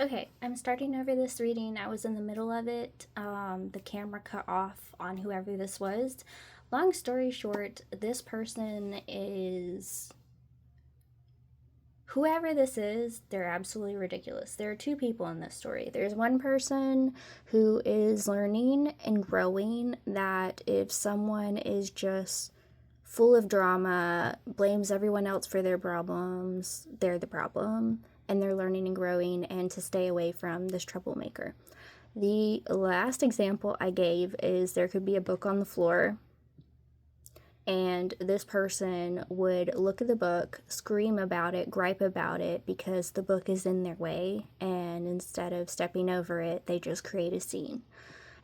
Okay, I'm starting over this reading. I was in the middle of it. The camera cut off on whoever this was. Long story short, this person is. Whoever this is, they're absolutely ridiculous. There are two people in this story. There's one person who is learning and growing that if someone is just full of drama, blames everyone else for their problems, they're the problem, and they're learning and growing, and to stay away from this troublemaker. The last example I gave is there could be a book on the floor, and this person would look at the book, scream about it, gripe about it because the book is in their way, and instead of stepping over it, they just create a scene.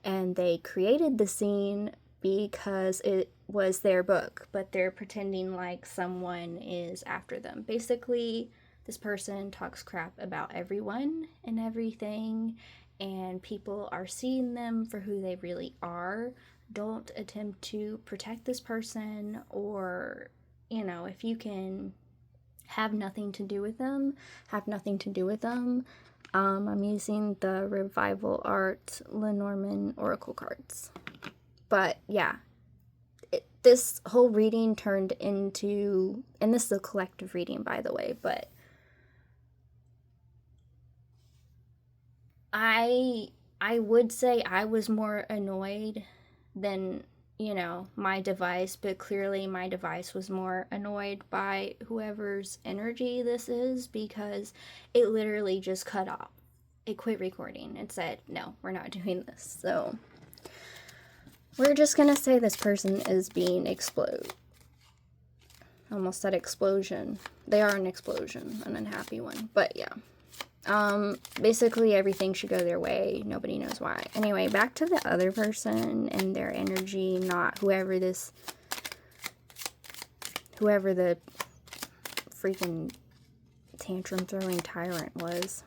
And they created the scene because it was their book, but they're pretending like someone is after them. Basically, this person talks crap about everyone and everything, and people are seeing them for who they really are. Don't attempt to protect this person, or, if you can have nothing to do with them, have nothing to do with them. I'm using the Revival Art Lenormand Oracle cards. But yeah, this whole reading turned into, and this is a collective reading, by the way, but I I would say I was more annoyed than, my device, but clearly my device was more annoyed by whoever's energy this is because it literally just cut off. It quit recording and said, "No, we're not doing this." So, we're just going to say this person is being explode. Almost said explosion. They are an explosion, an unhappy one. But yeah. Basically everything should go their way. Nobody knows why. Anyway, back to the other person and their energy, not whoever the freaking tantrum throwing tyrant was.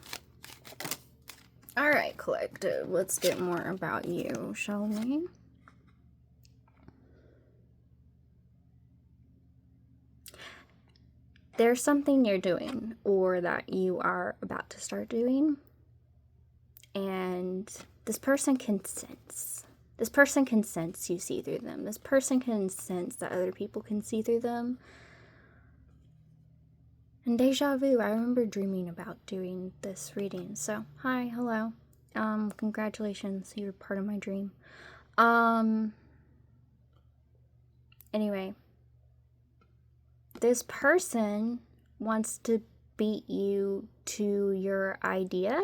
Alright, collective, let's get more about you, shall we? There's something you're doing or that you are about to start doing, and this person can sense. This person can sense you see through them. This person can sense that other people can see through them. And deja vu, I remember dreaming about doing this reading. So, hi, hello. Congratulations, you're part of my dream. Anyway, this person wants to beat you to your idea.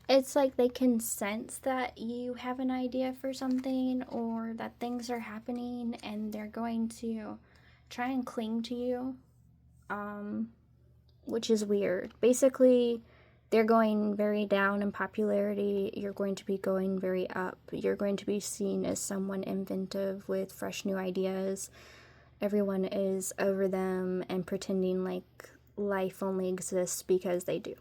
It's like they can sense that you have an idea for something or that things are happening, and they're going to try and cling to you, which is weird. Basically, they're going very down in popularity. You're going to be going very up. You're going to be seen as someone inventive with fresh new ideas. Everyone is over them and pretending like life only exists because they do.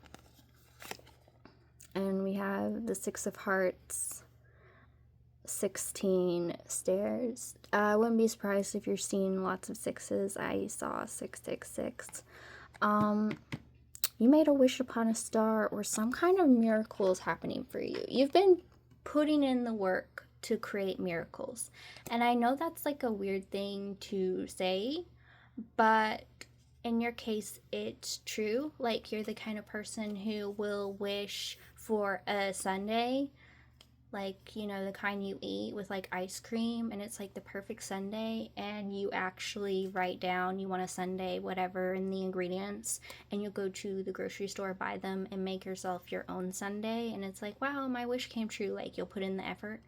And we have the Six of Hearts, 16 stairs. I wouldn't be surprised if you're seeing lots of sixes. I saw 666. You made a wish upon a star, or some kind of miracle is happening for you. You've been putting in the work to create miracles. And I know that's like a weird thing to say, but in your case, it's true. Like, you're the kind of person who will wish for a sundae, like, the kind you eat with like ice cream, and it's like the perfect sundae, and you actually write down you want a sundae, whatever, in the ingredients, and you'll go to the grocery store, buy them, and make yourself your own sundae, and it's like, wow, my wish came true. Like, you'll put in the effort.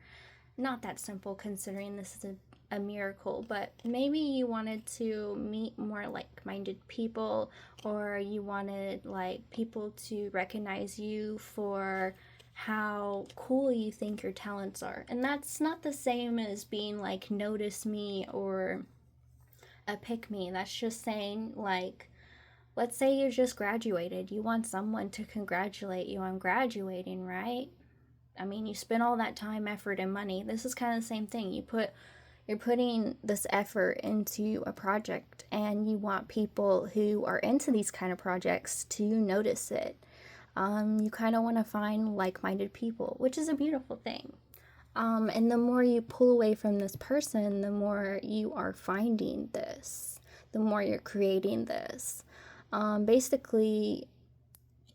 Not that simple considering this is a miracle, but maybe you wanted to meet more like-minded people, or you wanted like people to recognize you for how cool you think your talents are. And that's not the same as being like, notice me or a pick me. That's just saying, like, let's say you just graduated. You want someone to congratulate you on graduating, right? I mean, you spent all that time, effort, and money. This is kind of the same thing. You're putting this effort into a project, and you want people who are into these kind of projects to notice it. You kind of want to find like-minded people, which is a beautiful thing. And the more you pull away from this person, the more you are finding this, the more you're creating this. Basically,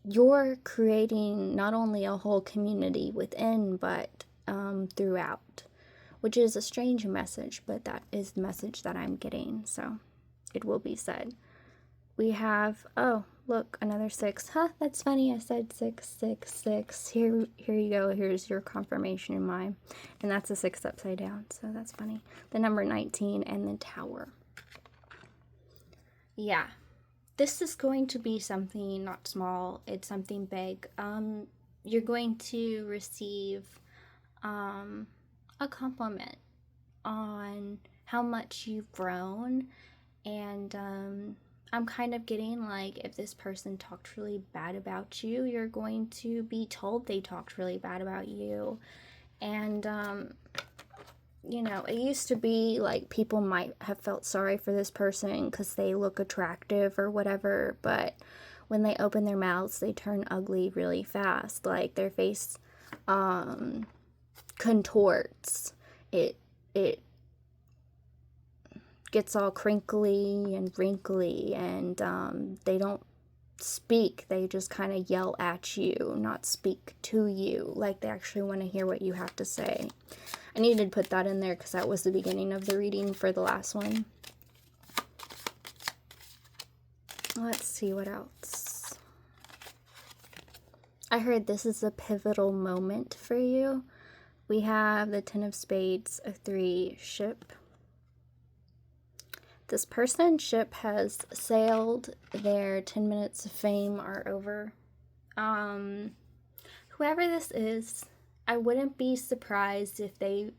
you're creating not only a whole community within, but throughout, which is a strange message, but that is the message that I'm getting, so it will be said. We have, oh, look, another 6. Huh, that's funny, I said 6, 6, 6. Here you go, here's your confirmation in mine. And that's a 6 upside down, so that's funny. The number 19 and the Tower. Yeah, this is going to be something not small, it's something big. You're going to receive a compliment on how much you've grown, and I'm kind of getting like, if this person talked really bad about you, you're going to be told they talked really bad about you. And you know, it used to be like people might have felt sorry for this person because they look attractive or whatever, but when they open their mouths, they turn ugly really fast. Like their face contorts. It gets all crinkly and wrinkly, and they don't speak. They just kind of yell at you, not speak to you. Like they actually want to hear what you have to say. I needed to put that in there because that was the beginning of the reading for the last one. Let's see what else. I heard this is a pivotal moment for you. We have the 10 of Spades, a 3 ship. This person's ship has sailed. Their 10 minutes of fame are over. Whoever this is, I wouldn't be surprised if they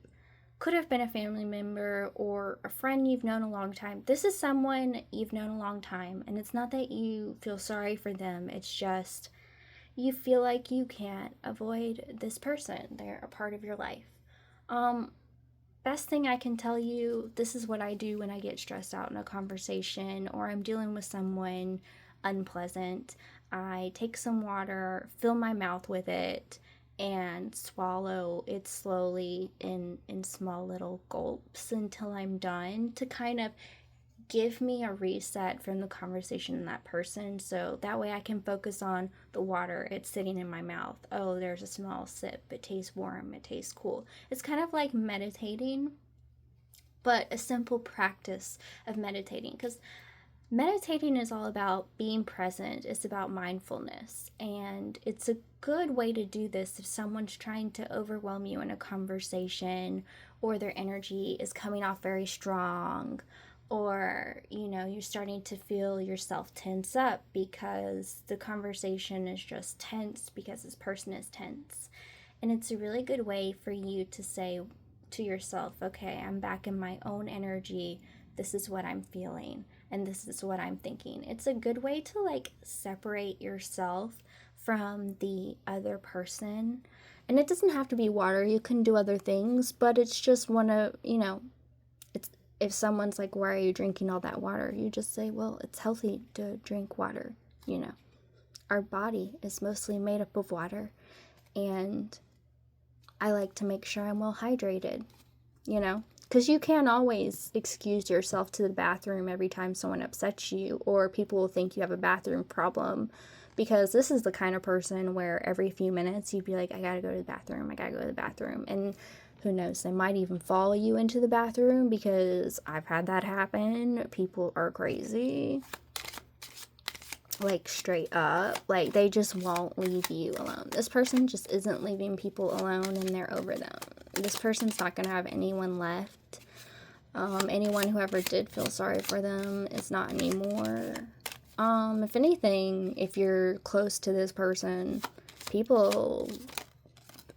could have been a family member or a friend you've known a long time. This is someone you've known a long time, and it's not that you feel sorry for them. It's just you feel like you can't avoid this person. They're a part of your life. Best thing I can tell you, this is what I do when I get stressed out in a conversation or I'm dealing with someone unpleasant. I take some water, fill my mouth with it, and swallow it slowly in small little gulps until I'm done, to kind of give me a reset from the conversation in that person, so that way I can focus on the water. It's sitting in my mouth. Oh, there's a small sip. It tastes warm. It tastes cool. It's kind of like meditating, but a simple practice of meditating, because meditating is all about being present. It's about mindfulness, and it's a good way to do this if someone's trying to overwhelm you in a conversation, or their energy is coming off very strong, or you know, you're starting to feel yourself tense up because the conversation is just tense because this person is tense. And it's a really good way for you to say to yourself, okay, I'm back in my own energy. This is what I'm feeling, and this is what I'm thinking. It's a good way to like separate yourself from the other person. And it doesn't have to be water. You can do other things, but it's just one of, you know, it's, if someone's like, why are you drinking all that water? You just say, well, it's healthy to drink water, you know. Our body is mostly made up of water, and I like to make sure I'm well hydrated, you know. Because you can't always excuse yourself to the bathroom every time someone upsets you, or people will think you have a bathroom problem, because this is the kind of person where every few minutes you'd be like, I gotta go to the bathroom, I gotta go to the bathroom. And who knows, they might even follow you into the bathroom, because I've had that happen. People are crazy. Like, straight up. Like, they just won't leave you alone. This person just isn't leaving people alone, and they're over them. This person's not going to have anyone left. Anyone who ever did feel sorry for them is not anymore. If anything, if you're close to this person, people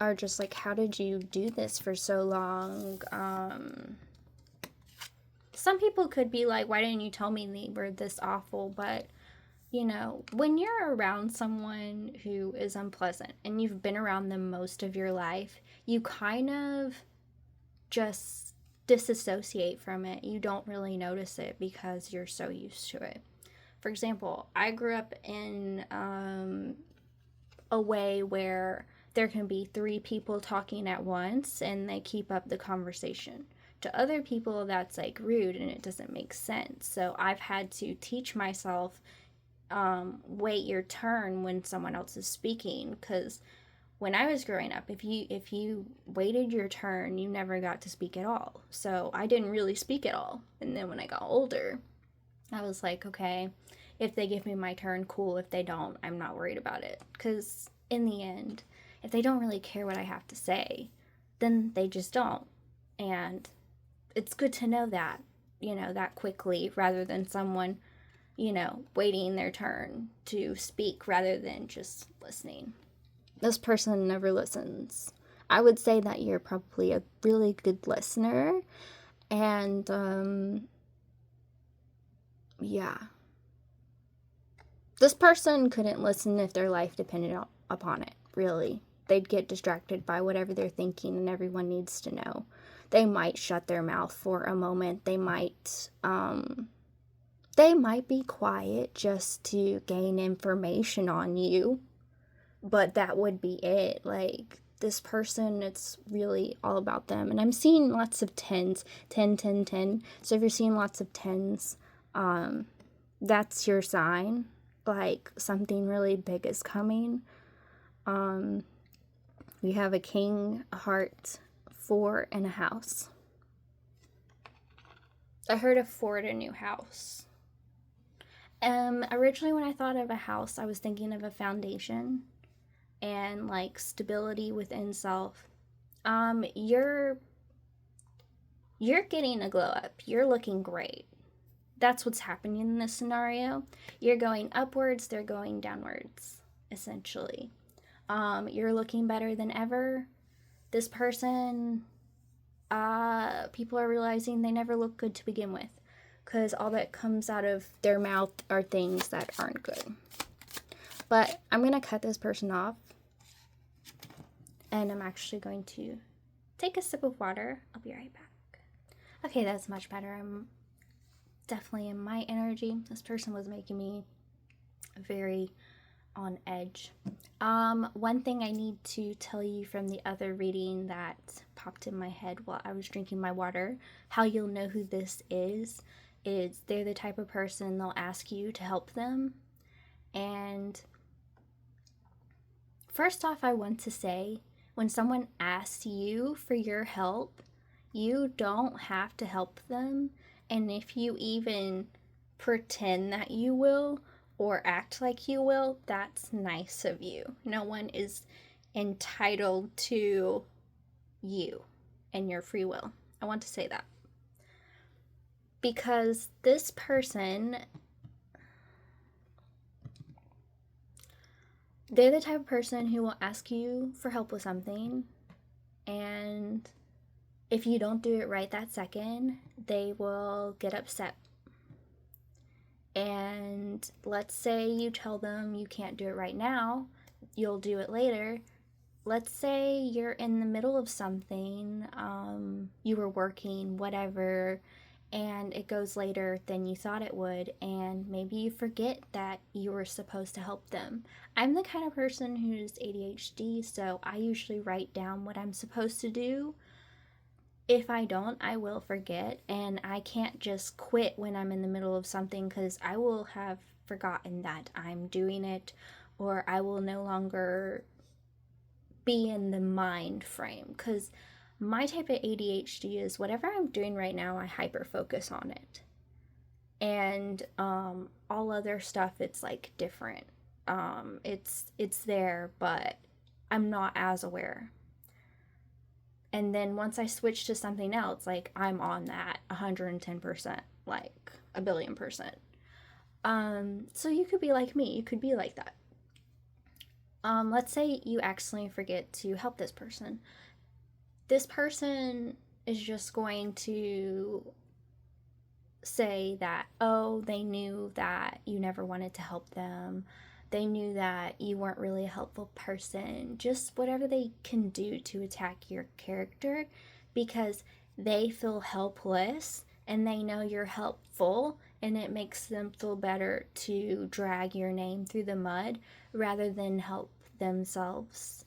are just like, how did you do this for so long? Some people could be like, why didn't you tell me they were this awful? But you know, when you're around someone who is unpleasant and you've been around them most of your life, you kind of just disassociate from it. You don't really notice it because you're so used to it. For example, I grew up in a way where there can be 3 people talking at once and they keep up the conversation. To other people, that's like rude and it doesn't make sense. So I've had to teach myself, wait your turn when someone else is speaking, because when I was growing up, if you waited your turn, you never got to speak at all. So I didn't really speak at all. And then when I got older, I was like, okay, if they give me my turn, cool. If they don't, I'm not worried about it. Because in the end, if they don't really care what I have to say, then they just don't. And it's good to know that, that quickly, rather than someone, waiting their turn to speak rather than just listening. This person never listens. I would say that you're probably a really good listener. And, yeah. This person couldn't listen if their life depended upon it, really. They'd get distracted by whatever they're thinking, and everyone needs to know. They might shut their mouth for a moment. They might be quiet just to gain information on you, but that would be it. Like, this person, it's really all about them. And I'm seeing lots of 10s, 10, 10, 10. So if you're seeing lots of 10s, that's your sign. Like, something really big is coming. We have a king, a heart, 4, and a house. I heard a 4 at a new house. Originally when I thought of a house, I was thinking of a foundation and like stability within self. You're getting a glow up. You're looking great. That's what's happening in this scenario. You're going upwards, they're going downwards, essentially. You're looking better than ever. This person, people are realizing they never look good to begin with, because all that comes out of their mouth are things that aren't good. But I'm going to cut this person off, and I'm actually going to take a sip of water. I'll be right back. Okay, that's much better. I'm definitely in my energy. This person was making me very on edge. One thing I need to tell you from the other reading that popped in my head while I was drinking my water, how you'll know who this is they're the type of person they'll ask you to help them. And first off, I want to say, when someone asks you for your help, you don't have to help them. And if you even pretend that you will or act like you will, that's nice of you. No one is entitled to you and your free will. I want to say that. Because this person, they're the type of person who will ask you for help with something, and if you don't do it right that second, they will get upset. And let's say you tell them you can't do it right now, you'll do it later. Let's say you're in the middle of something, you were working, whatever, and it goes later than you thought it would, and maybe you forget that you were supposed to help them. I'm the kind of person who's ADHD, so I usually write down what I'm supposed to do. If I don't, I will forget, and I can't just quit when I'm in the middle of something, because I will have forgotten that I'm doing it, or I will no longer be in the mind frame, because my type of ADHD is whatever I'm doing right now, I hyper focus on it. And all other stuff, it's like different. It's there, but I'm not as aware. And then once I switch to something else, like, I'm on that 110%, like a billion percent. So you could be like me, you could be like that. Let's say you accidentally forget to help this person. This person is just going to say that, oh, they knew that you never wanted to help them. They knew that you weren't really a helpful person. Just whatever they can do to attack your character, because they feel helpless and they know you're helpful, and it makes them feel better to drag your name through the mud rather than help themselves,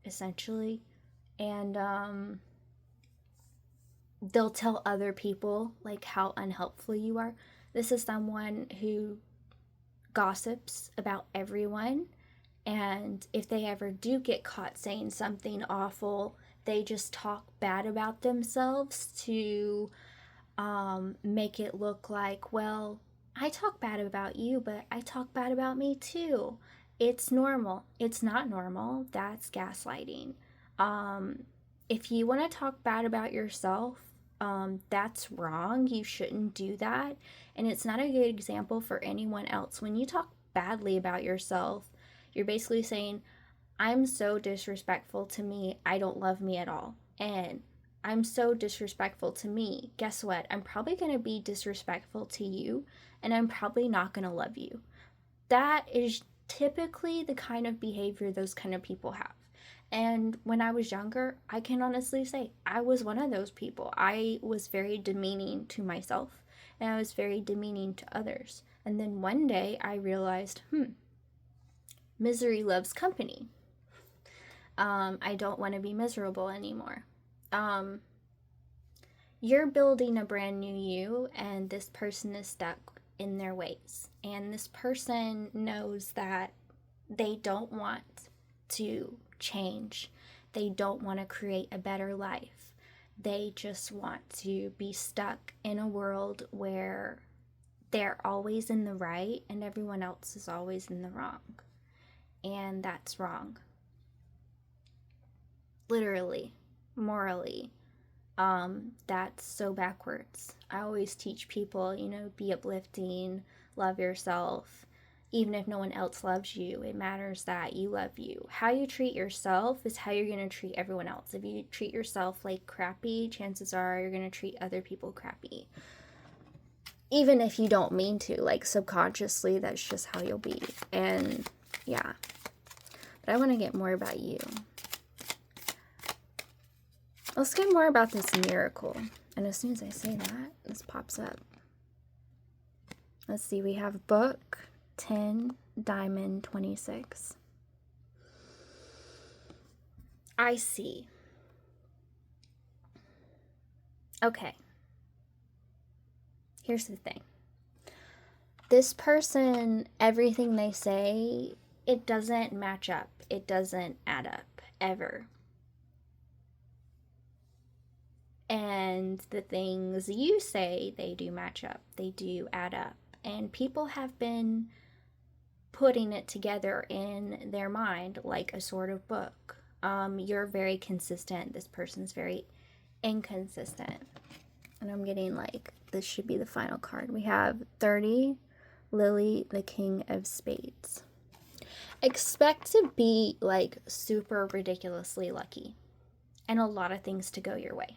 essentially. And they'll tell other people like how unhelpful you are. This is someone who gossips about everyone, and if they ever do get caught saying something awful, they just talk bad about themselves to make it look like, well, I talk bad about you, but I talk bad about me too. It's normal. It's not normal. That's gaslighting. Um, if you want to talk bad about yourself, that's wrong. You shouldn't do that. And it's not a good example for anyone else. When you talk badly about yourself, you're basically saying, I'm so disrespectful to me, I don't love me at all. And I'm so disrespectful to me. Guess what? I'm probably going to be disrespectful to you, and I'm probably not going to love you. That is typically the kind of behavior those kind of people have. And when I was younger, I can honestly say I was one of those people. I was very demeaning to myself, and I was very demeaning to others. And then one day I realized, misery loves company. I don't want to be miserable anymore. You're building a brand new you, and this person is stuck in their ways. And this person knows that they don't want to change. They don't want to create a better life. They just want to be stuck in a world where they're always in the right and everyone else is always in the wrong. And that's wrong. Literally, morally, that's so backwards. I always teach people, be uplifting, love yourself. Even if no one else loves you, it matters that you love you. How you treat yourself is how you're going to treat everyone else. If you treat yourself like crappy, chances are you're going to treat other people crappy. Even if you don't mean to, like subconsciously, that's just how you'll be. And yeah. But I want to get more about you. Let's get more about this miracle. And as soon as I say that, this pops up. Let's see, we have book 10, diamond 26. I see. Okay. Here's the thing. This person, everything they say, it doesn't match up. It doesn't add up, ever. And the things you say, they do match up. They do add up. And people have been putting it together in their mind like a sort of book. You're very consistent. This person's very inconsistent. And I'm getting like, this should be the final card. We have 30, Lily, the King of Spades. Expect to be like super ridiculously lucky and a lot of things to go your way.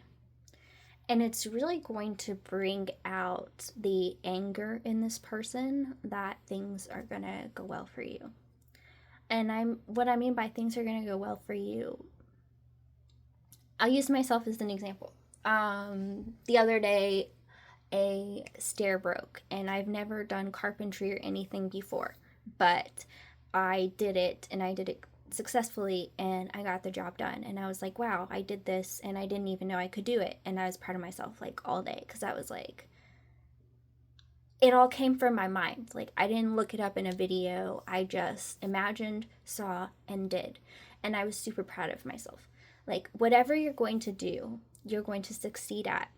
And it's really going to bring out the anger in this person that things are going to go well for you. And what I mean by things are going to go well for you, I'll use myself as an example. The other day, a stair broke, and I've never done carpentry or anything before, but I did it, and I did it successfully, and I got the job done. And I was like, wow, I did this, and I didn't even know I could do it. And I was proud of myself like all day, because I was like, it all came from my mind. Like, I didn't look it up in a video. I just imagined, saw, and did. And I was super proud of myself. Like, whatever you're going to do, you're going to succeed at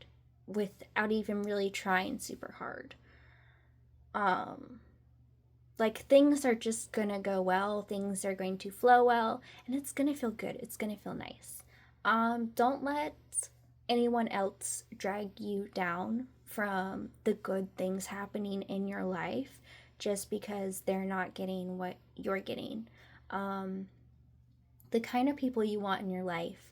without even really trying super hard. Like, things are just gonna go well, things are going to flow well, and it's gonna feel good, it's gonna feel nice. Don't let anyone else drag you down from the good things happening in your life just because they're not getting what you're getting. The kind of people you want in your life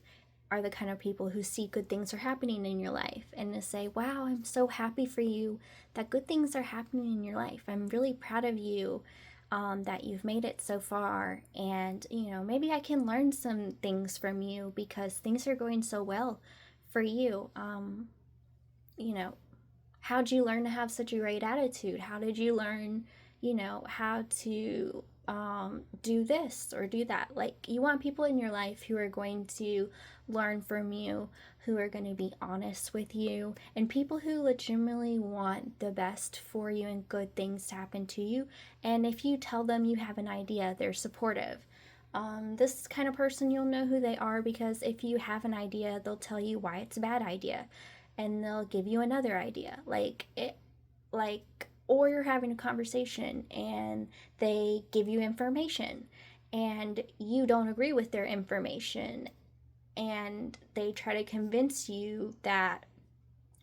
are the kind of people who see good things are happening in your life and to say, wow, I'm so happy for you that good things are happening in your life. I'm really proud of you that you've made it so far. And, maybe I can learn some things from you because things are going so well for you. How'd you learn to have such a great attitude? How did you learn, how to do this or do that. Like, you want people in your life who are going to learn from you, who are going to be honest with you, and people who legitimately want the best for you and good things to happen to you. And if you tell them you have an idea, they're supportive. This kind of person, you'll know who they are, because if you have an idea, they'll tell you why it's a bad idea, and they'll give you another idea. Or you're having a conversation and they give you information and you don't agree with their information, and they try to convince you that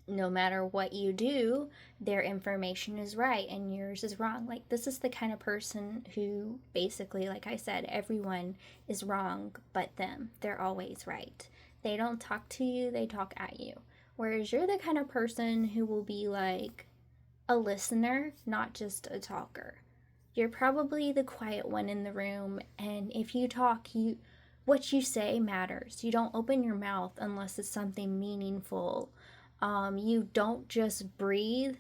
no matter what you do, their information is right and yours is wrong. Like, this is the kind of person who basically, like I said, everyone is wrong but them. They're always right. They don't talk to you, they talk at you. Whereas you're the kind of person who will be like a listener, not just a talker. You're probably the quiet one in the room, and if you talk, what you say matters. You don't open your mouth unless it's something meaningful. You don't just breathe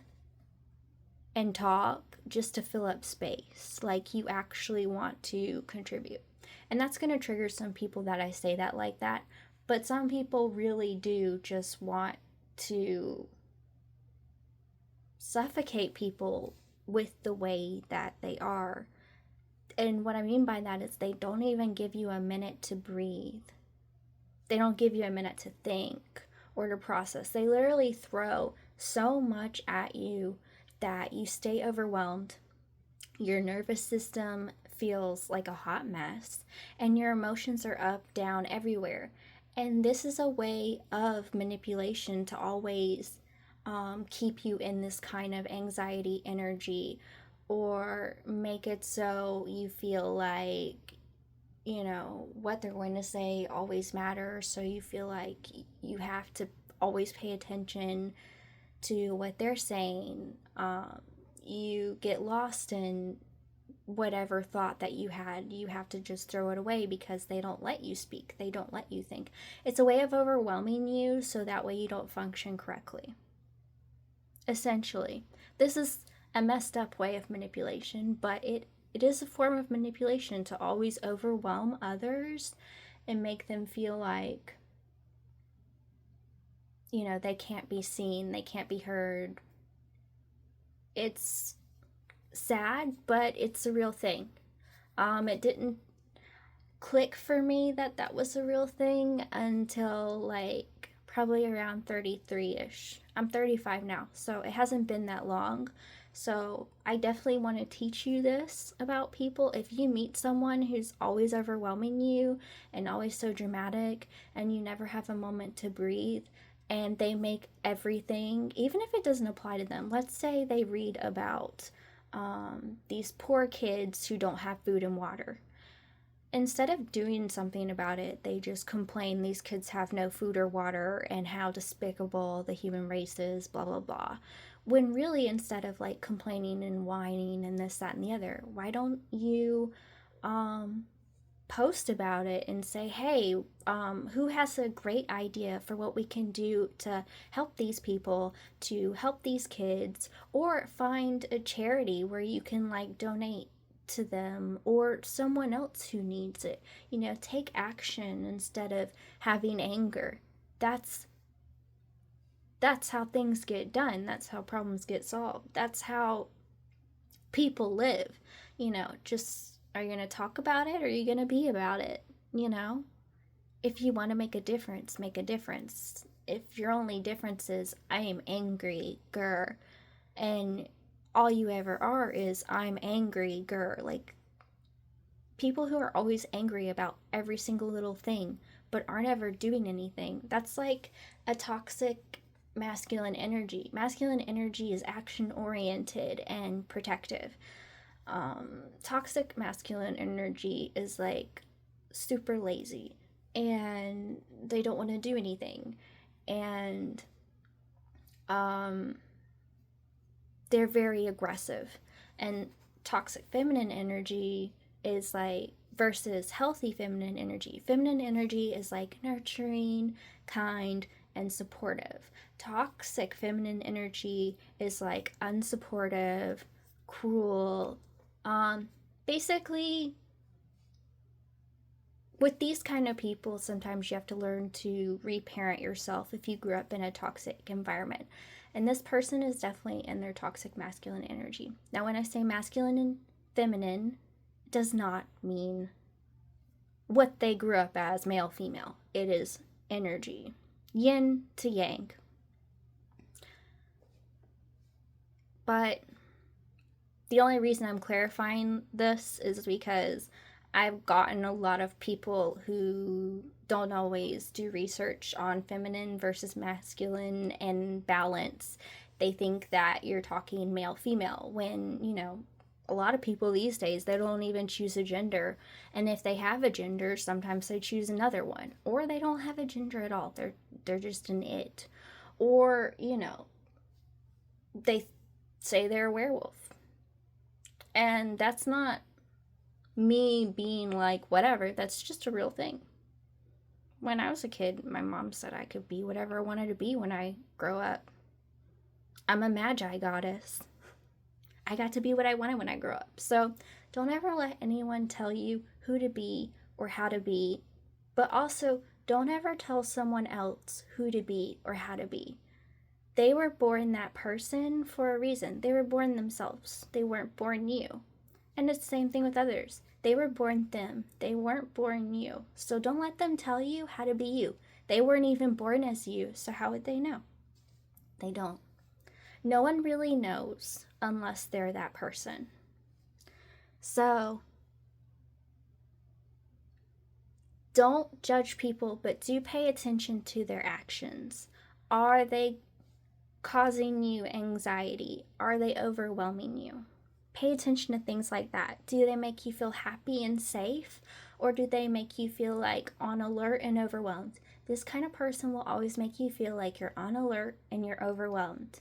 and talk just to fill up space. Like, you actually want to contribute. And that's going to trigger some people that I say that like that. But some people really do just want to suffocate people with the way that they are. And what I mean by that is they don't even give you a minute to breathe. They don't give you a minute to think or to process. They literally throw so much at you that you stay overwhelmed. Your nervous system feels like a hot mess, and your emotions are up, down, everywhere. And this is a way of manipulation to always keep you in this kind of anxiety energy, or make it so you feel like, what they're going to say always matters. So you feel like you have to always pay attention to what they're saying. You get lost in whatever thought that you had. You have to just throw it away because they don't let you speak. They don't let you think. It's a way of overwhelming you so that way you don't function correctly. Essentially, this is a messed up way of manipulation, but it is a form of manipulation to always overwhelm others and make them feel like, they can't be seen, they can't be heard. It's sad, but it's a real thing. It didn't click for me that that was a real thing until like probably around 33-ish. I'm 35 now, so it hasn't been that long. So I definitely want to teach you this about people. If you meet someone who's always overwhelming you and always so dramatic, and you never have a moment to breathe, and they make everything, even if it doesn't apply to them, let's say they read about these poor kids who don't have food and water. Instead of doing something about it, they just complain these kids have no food or water and how despicable the human race is, blah, blah, blah. When really, instead of like complaining and whining and this, that, and the other, why don't you post about it and say, hey, who has a great idea for what we can do to help these people, to help these kids, or find a charity where you can like donate to them or someone else who needs it. Take action instead of having anger. That's how things get done. That's how problems get solved. That's how people live. Just, are you going to talk about it or are you going to be about it? If you want to make a difference, make a difference. If your only difference is I am angry, grr, and all you ever are is I'm angry, grr. Like, people who are always angry about every single little thing but aren't ever doing anything, that's like a toxic masculine energy. Masculine energy is action oriented and protective. Toxic masculine energy is like super lazy and they don't want to do anything, and they're very aggressive. And toxic feminine energy is like, versus healthy feminine energy. Feminine energy is like nurturing, kind, and supportive. Toxic feminine energy is like unsupportive, cruel, basically, with these kind of people, sometimes you have to learn to reparent yourself if you grew up in a toxic environment. And this person is definitely in their toxic masculine energy. Now, when I say masculine and feminine, it does not mean what they grew up as, male, female. It is energy, yin to yang. But the only reason I'm clarifying this is because I've gotten a lot of people who don't always do research on feminine versus masculine and balance. They think that you're talking male female when, a lot of people these days, they don't even choose a gender. And if they have a gender, sometimes they choose another one. Or they don't have a gender at all. They're just an it. Or, they say they're a werewolf. And that's not me being like, whatever, that's just a real thing. When I was a kid, my mom said I could be whatever I wanted to be when I grow up. I'm a magi goddess. I got to be what I wanted when I grew up. So don't ever let anyone tell you who to be or how to be, but also don't ever tell someone else who to be or how to be. They were born that person for a reason. They were born themselves. They weren't born you. And it's the same thing with others. They were born them. They weren't born you. So don't let them tell you how to be you. They weren't even born as you, so how would they know? They don't. No one really knows unless they're that person. So don't judge people, but do pay attention to their actions. Are they causing you anxiety? Are they overwhelming you? Pay attention to things like that. Do they make you feel happy and safe? Or do they make you feel like on alert and overwhelmed? This kind of person will always make you feel like you're on alert and you're overwhelmed.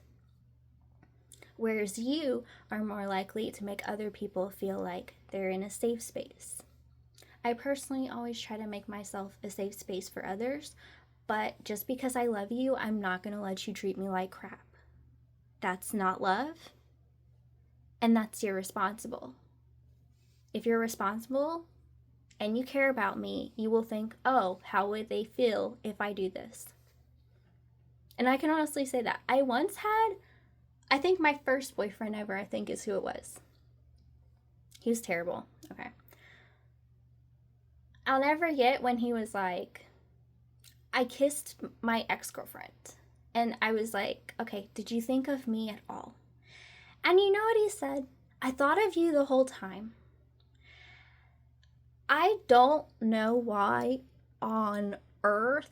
Whereas you are more likely to make other people feel like they're in a safe space. I personally always try to make myself a safe space for others, but just because I love you, I'm not going to let you treat me like crap. That's not love, and that's irresponsible. If you're responsible and you care about me, you will think, oh, how would they feel if I do this? And I can honestly say that. I think my first boyfriend ever, I think is who it was. He was terrible. Okay. I'll never forget when he was like, I kissed my ex-girlfriend. And I was like, okay, did you think of me at all? And you know what he said? I thought of you the whole time. I don't know why on earth.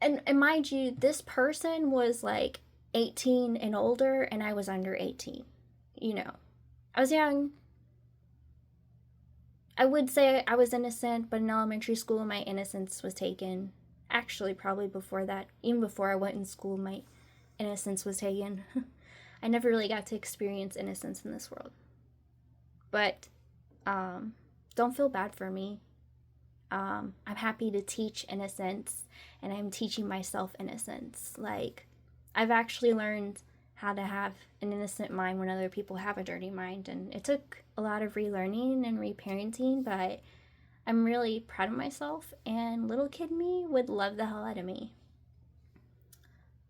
And mind you, this person was like 18 and older, and I was under 18. I was young. I would say I was innocent, but in elementary school, my innocence was taken. Actually, probably before that, even before I went in school, my innocence was taken. I never really got to experience innocence in this world. But don't feel bad for me. I'm happy to teach innocence, and I'm teaching myself innocence. Like, I've actually learned how to have an innocent mind when other people have a dirty mind, and it took a lot of relearning and reparenting, but I'm really proud of myself, and little kid me would love the hell out of me.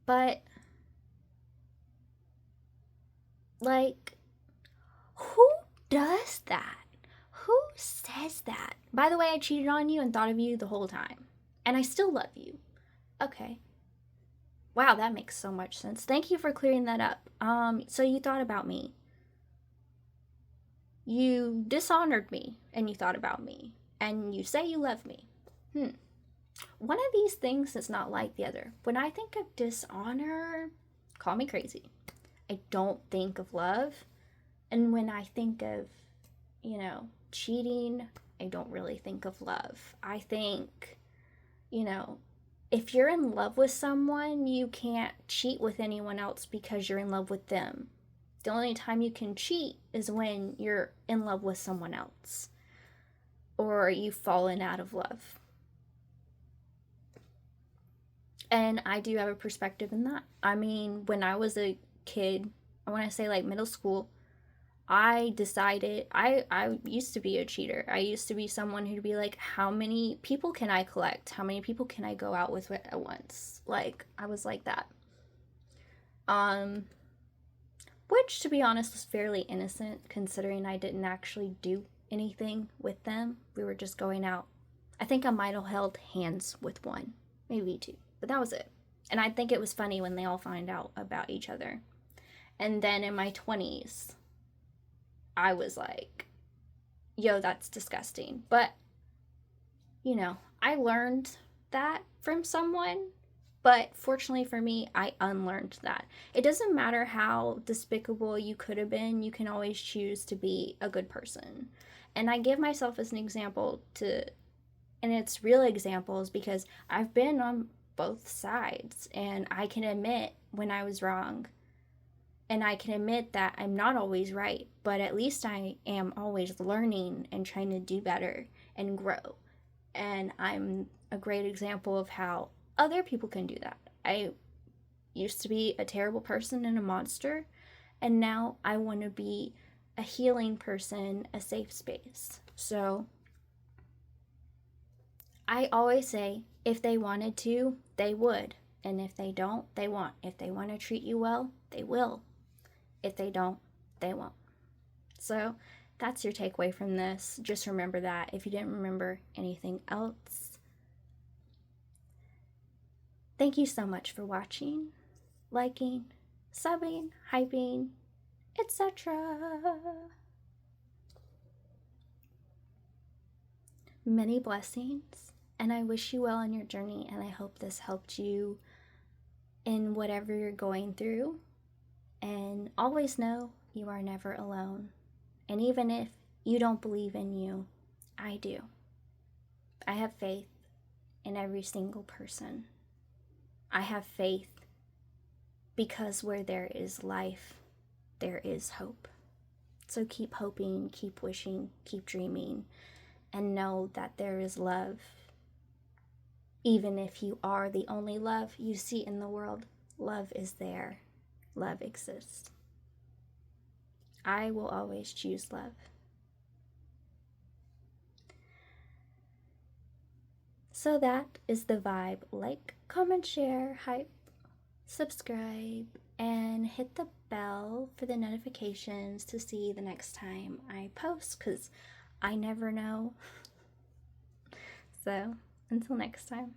But, like, who does that? Who says that? By the way, I cheated on you and thought of you the whole time, and I still love you. Okay. Wow, that makes so much sense. Thank you for clearing that up. So you thought about me. You dishonored me, and you thought about me. And you say you love me. One of these things is not like the other. When I think of dishonor, call me crazy. I don't think of love. And when I think of, cheating, I don't really think of love. I think, if you're in love with someone, you can't cheat with anyone else because you're in love with them. The only time you can cheat is when you're in love with someone else or you've fallen out of love. And I do have a perspective in that. I mean, when I was a kid, I want to say like middle school, I decided I used to be a cheater. I used to be someone who'd be like, how many people can I collect? How many people can I go out with at once? Like, I was like that. Um which to be honest was fairly innocent considering I didn't actually do anything with them. We were just going out. I think I might have held hands with one, maybe two, but that was it. And I think it was funny when they all find out about each other. And then in my 20s, I was like, yo, that's disgusting. But, you know, I learned that from someone. But fortunately for me, I unlearned that. It doesn't matter how despicable you could have been, you can always choose to be a good person. And I give myself as an example to, and it's real examples because I've been on both sides and I can admit when I was wrong. And I can admit that I'm not always right, but at least I am always learning and trying to do better and grow. And I'm a great example of how other people can do that. I used to be a terrible person and a monster, and now I want to be a healing person, a safe space. So I always say if they wanted to, they would. And if they don't, they won't. If they want to treat you well, they will. If they don't, they won't. So that's your takeaway from this. Just remember that if you didn't remember anything else. Thank you so much for watching, liking, subbing, hyping, etc. Many blessings, and I wish you well on your journey, and I hope this helped you in whatever you're going through. And always know you are never alone. And even if you don't believe in you, I do. I have faith in every single person. I have faith because where there is life, there is hope. So keep hoping, keep wishing, keep dreaming, and know that there is love. Even if you are the only love you see in the world, love is there. Love exists. I will always choose love. So that is the vibe. Like, comment, share, hype, subscribe, and hit the bell for the notifications to see the next time I post, because I never know. So, until next time.